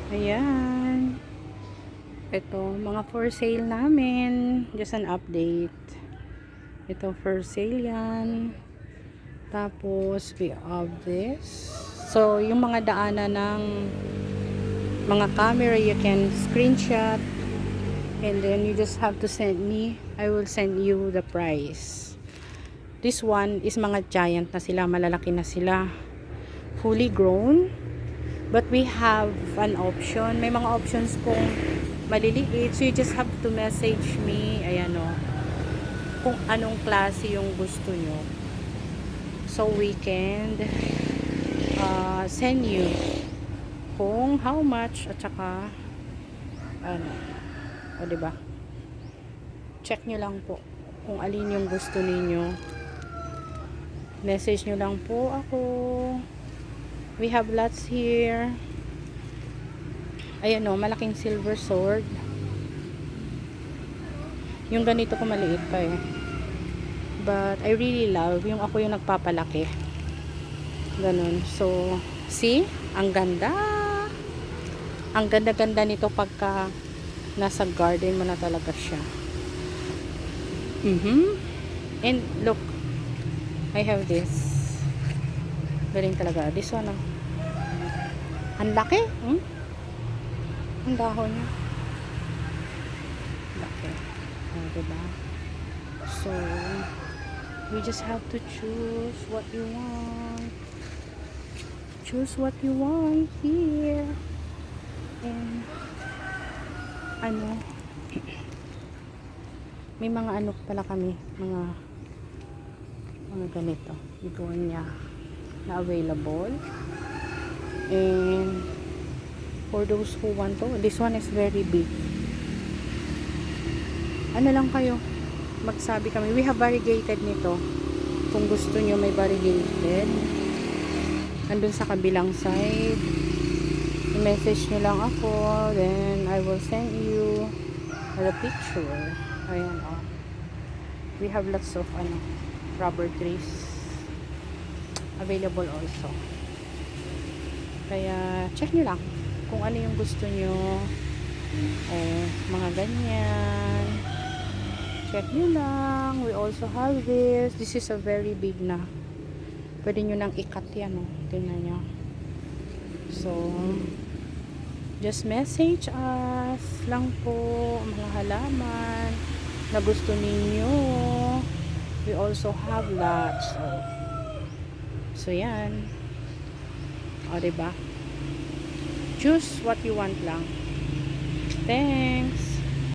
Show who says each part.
Speaker 1: Ayan. Ito, mga for sale namin. Just an update. Ito, for sale yan. Tapos, we have this. So, yung mga daanan ng mga camera, you can screenshot. And then, you just have to send me. I will send you the price. This one is mga giant na sila. Malalaki na sila. Fully grown. But we have an option. May mga options pong maliliit. So, you just have to message me. Ayan o. Kung anong klase yung gusto nyo. So, we can send you kung how much at saka ano. O, diba? Check nyo lang po kung alin yung gusto ninyo. Message nyo lang po ako. We have lots here. Ayan o, malaking silver sword. Yung ganito ko maliit pa eh. But I really love yung ako yung nagpapalaki. Ganun. So, see? Ang ganda. Ang ganda-ganda nito pagka nasa garden mo na talaga siya. And look, I have this. Galing talaga. This one, oh. Ang laki. Ang dahon niya. Laki. Diba? So, we just have to choose what you want. Choose what you want here. And, ano, may mga ano pala kami, mga ganito. Begonia na available. And for those who want to, this one is very big. Ano lang kayo, magsabi kami. We have variegated nito. Kung gusto nyo may variegated. Andun sa kabilang side. I-message nyo lang ako. Then I will send you the picture. Ayan o. Oh. We have lots of rubber trees available also. Kaya check nyo lang kung ano yung gusto nyo. Mga ganyan. Check nyo lang. We also have this. This is a very big na. Pwede nyo nang ikat yan. Oh. Tingnan nyo. So, just message us lang po mga halaman na gusto ninyo. We also have lots. So yan. O, diba? Choose what you want lang. Thanks.